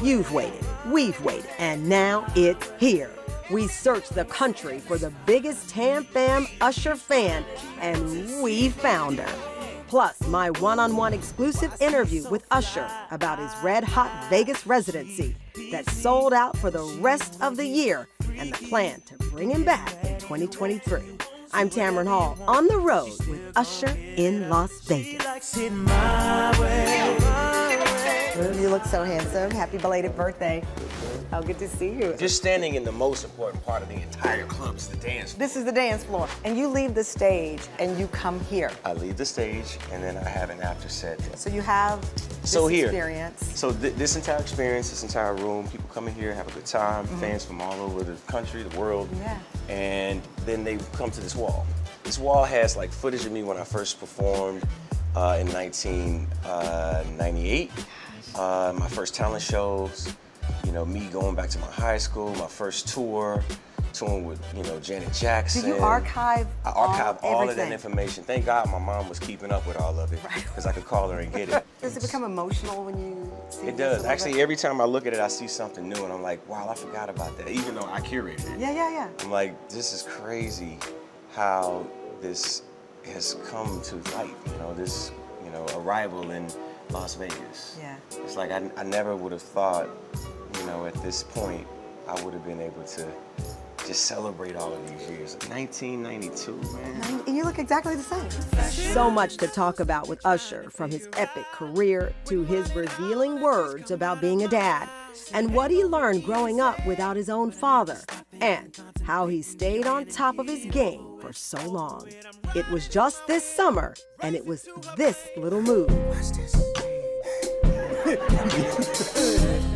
You've waited, we've waited, and now it's here. We searched the country for the biggest Tam Fam Usher fan, and we found her. Plus, my one-on-one exclusive interview with Usher about his red-hot Vegas residency that sold out for the rest of the year and the plan to bring him back in 2023. I'm Tamron Hall, on the road with Usher in Las Vegas. You look so handsome. Happy belated birthday. Oh, good to see you. Just standing in the most important part of the entire club is the dance floor. This is the dance floor. And you leave the stage and you come here. I leave the stage and then I have an after set. So you have this experience. So this entire experience, this entire room, people come in here, have a good time, fans from all over the country, the world. Yeah. And then they come to this wall. This wall has like footage of me when I first performed in 1998. My first talent shows, you know, me going back to my high school, my first touring with, you know, Janet Jackson. Did you archive I archived all of that everything? information. Thank God my mom was keeping up with all of it, because I could call her and get it. Does it become emotional when you see It this does. Actually, every time I look at it, I see something new, and I'm like, wow, I forgot about that, even though I curated it. Yeah. I'm like, this is crazy how this has come to light, you know, this, you know, arrival in Las Vegas. Yeah. It's like I never would have thought, you know, at this point, I would have been able to just celebrate all of these years. 1992, man. And you look exactly the same. So much to talk about with Usher, from his epic career to his revealing words about being a dad, and what he learned growing up without his own father, and how he stayed on top of his game for so long. It was just this summer, and it was this little move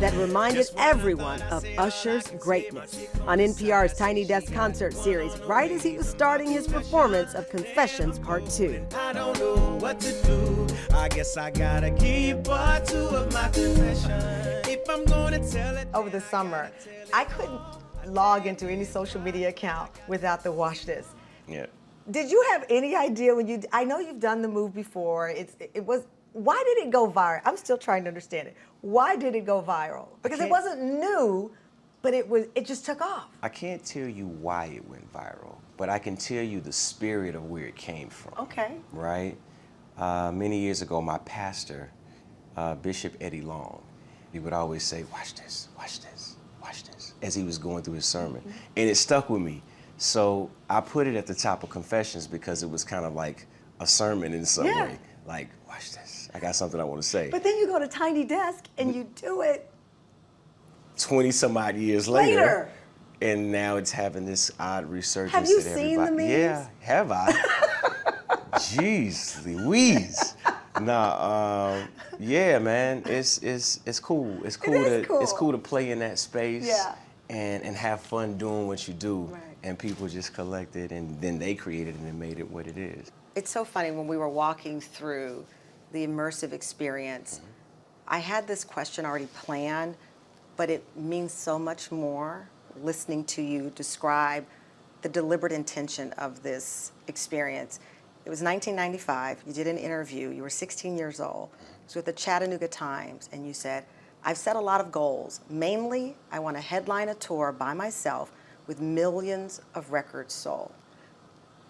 that reminded everyone of Usher's greatness on NPR's Tiny Desk concert series, right as he was starting his performance of Confessions Part 2. I don't know what to do. I guess I gotta keep part 2 of my confession. If I'm gonna tell it. Over the summer, I couldn't log into any social media account without the Watch This. Yeah. Did you have any idea when you, I know you've done the move before, why did it go viral? I'm still trying to understand it. Why did it go viral? Because it wasn't new, but it just took off. I can't tell you why it went viral, but I can tell you the spirit of where it came from. Okay. Right? Many years ago, my pastor, Bishop Eddie Long, he would always say, watch this, watch this, watch this, as he was going through his sermon. And it stuck with me. So I put it at the top of Confessions because it was kind of like a sermon in some way. Like, watch this. I got something I want to say. But then you go to Tiny Desk and you do it 20 some odd years later. And now it's having this odd resurgence. Have you that seen the memes? Yeah, have I? Jeez Louise. Yeah, man. It's cool. It's cool to play in that space. Yeah. And have fun doing what you do. Right. And people just collect it, and then they created it and made it what it is. It's so funny, when we were walking through the immersive experience, I had this question already planned, but it means so much more listening to you describe the deliberate intention of this experience. It was 1995, you did an interview, you were 16 years old. It was with the Chattanooga Times, and you said, I've set a lot of goals. Mainly, I want to headline a tour by myself with millions of records sold.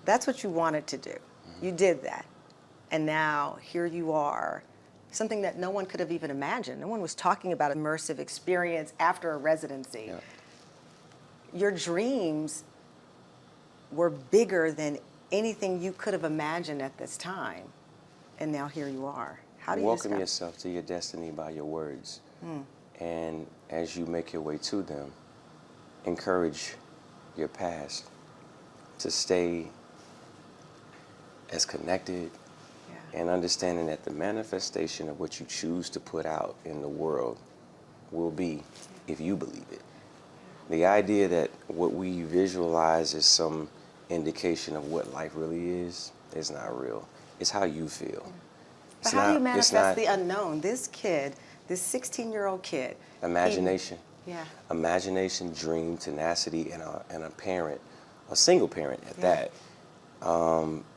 That's what you wanted to do. You did that. And now here you are, something that no one could have even imagined. No one was talking about immersive experience after a residency. Yeah. Your dreams were bigger than anything you could have imagined at this time. And now here you are. How do you welcome yourself to your destiny by your words. And as you make your way to them, encourage your past to stay as connected, and understanding that the manifestation of what you choose to put out in the world will be if you believe it. The idea that what we visualize as some indication of what life really is not real. It's how you feel. But how do you manifest the unknown? This kid, this 16-year-old kid. Imagination. Imagination, dream, tenacity, and a parent, a single parent at that,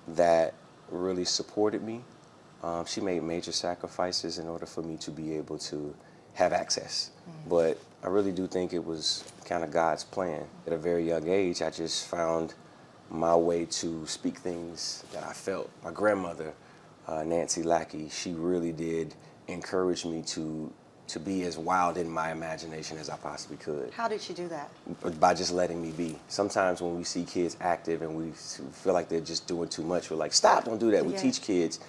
that really supported me. She made major sacrifices in order for me to be able to have access. But I really do think it was kind of God's plan. At a very young age, I just found my way to speak things that I felt. My grandmother, Nancy Lackey, she really did encourage me to be as wild in my imagination as I possibly could. How did she do that? By just letting me be. Sometimes when we see kids active and we feel like they're just doing too much, we're like, stop, don't do that. We teach kids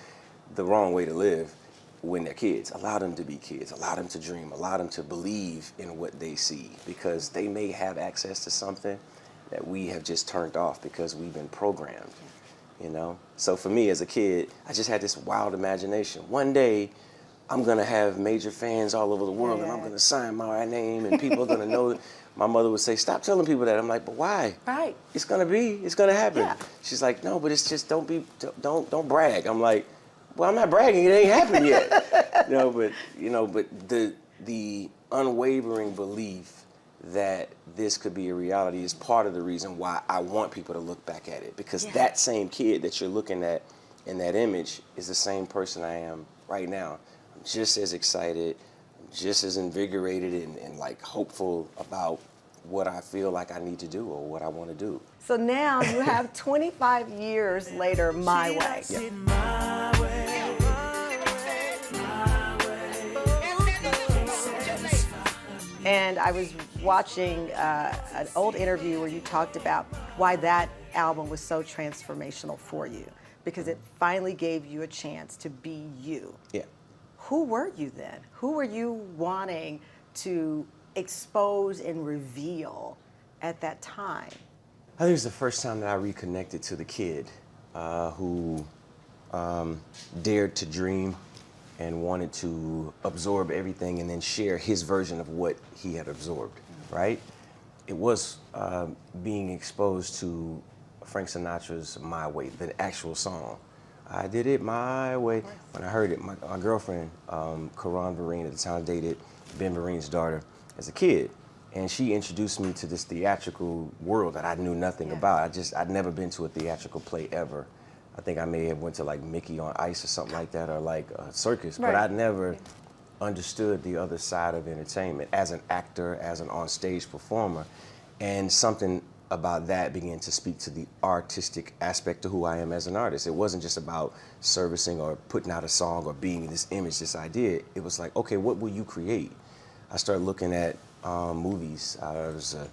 the wrong way to live when they're kids. Allow them to be kids, allow them to dream, allow them to believe in what they see, because they may have access to something that we have just turned off because we've been programmed, you know? So for me as a kid, I just had this wild imagination. One day, I'm gonna have major fans all over the world, and I'm gonna sign my name, and people are gonna know. My mother would say, "Stop telling people that." I'm like, "But why? Right. It's gonna happen." Yeah. She's like, "No, but it's just don't brag." I'm like, "Well, I'm not bragging. It ain't happened yet." But the unwavering belief that this could be a reality is part of the reason why I want people to look back at it, because that same kid that you're looking at in that image is the same person I am right now. Just as excited, just as invigorated and like hopeful about what I feel like I need to do or what I want to do. So now you have 25 years later, My Way. And I was watching an old interview where you talked about why that album was so transformational for you, because it finally gave you a chance to be you. Yeah. Who were you then? Who were you wanting to expose and reveal at that time? I think it was the first time that I reconnected to the kid who dared to dream and wanted to absorb everything and then share his version of what he had absorbed, right? It was being exposed to Frank Sinatra's My Way, the actual song. I did it my way. When I heard it, my girlfriend, Karan Vereen, at the time dated Ben Vereen's daughter as a kid. And she introduced me to this theatrical world that I knew nothing about. I'd never been to a theatrical play ever. I think I may have went to like Mickey on Ice or something like that, or like a circus, but I'd never understood the other side of entertainment as an actor, as an on-stage performer. And something about that began to speak to the artistic aspect of who I am as an artist. It wasn't just about servicing or putting out a song or being this image, this idea. It was like, okay, what will you create? I started looking at movies. I was a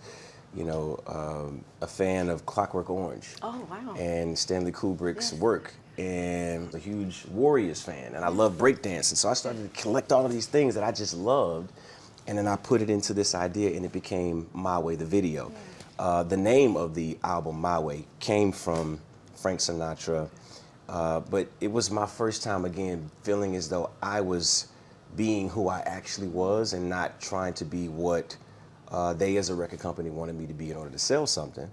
fan of Clockwork Orange. Oh, wow. And Stanley Kubrick's work, and a huge Warriors fan, and I love breakdancing. So I started to collect all of these things that I just loved, and then I put it into this idea, and it became My Way, the video. The name of the album, My Way, came from Frank Sinatra, but it was my first time, again, feeling as though I was being who I actually was and not trying to be what they as a record company wanted me to be in order to sell something,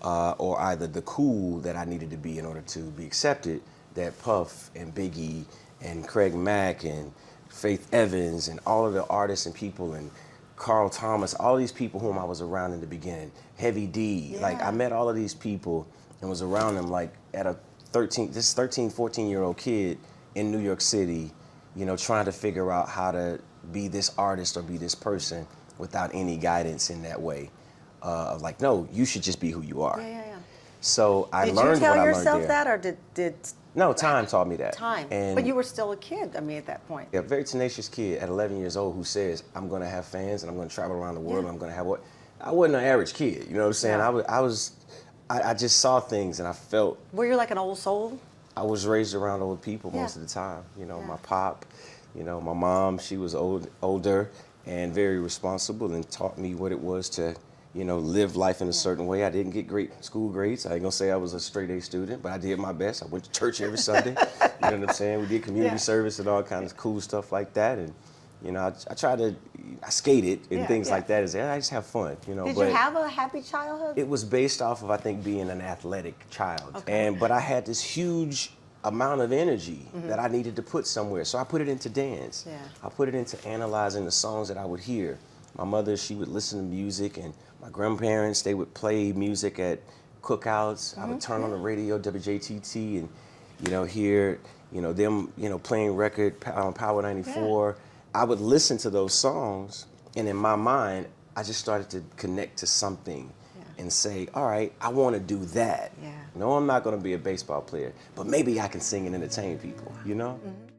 or either the cool that I needed to be in order to be accepted, that Puff and Biggie and Craig Mack and Faith Evans and all of the artists and people and Carl Thomas, all these people whom I was around in the beginning, Heavy D, like I met all of these people and was around them like at a 13, 14-year-old kid in New York City, you know, trying to figure out how to be this artist or be this person without any guidance in that way. Of like, no, you should just be who you are. So I learned what I learned there. Did you tell yourself that, or did No, time taught me that. Time. And but you were still a kid, I mean, at that point. A very tenacious kid at 11 years old who says, I'm going to have fans and I'm going to travel around the world and I'm going to have what? I wasn't an average kid, you know what I'm saying? I just saw things and I felt. Were you like an old soul? I was raised around old people most of the time. You know, my pop, you know, my mom, she was older and very responsible and taught me what it was to, you know, live life in a certain way. I didn't get great school grades. I ain't gonna say I was a straight A student, but I did my best. I went to church every Sunday. You know what I'm saying? We did community service and all kinds of cool stuff like that. And, you know, I skated and things like that. I just have fun, you know. Did you have a happy childhood? It was based off of, I think, being an athletic child. But I had this huge amount of energy that I needed to put somewhere. So I put it into dance. I put it into analyzing the songs that I would hear. My mother, she would listen to music, and my grandparents, they would play music at cookouts. I would turn on the radio, WJTT, and, you know, hear, you know, them, you know, playing record on Power 94. I would listen to those songs, and in my mind, I just started to connect to something and say, all right, I want to do that. Yeah. No, I'm not going to be a baseball player, but maybe I can sing and entertain people, you know? Mm-hmm.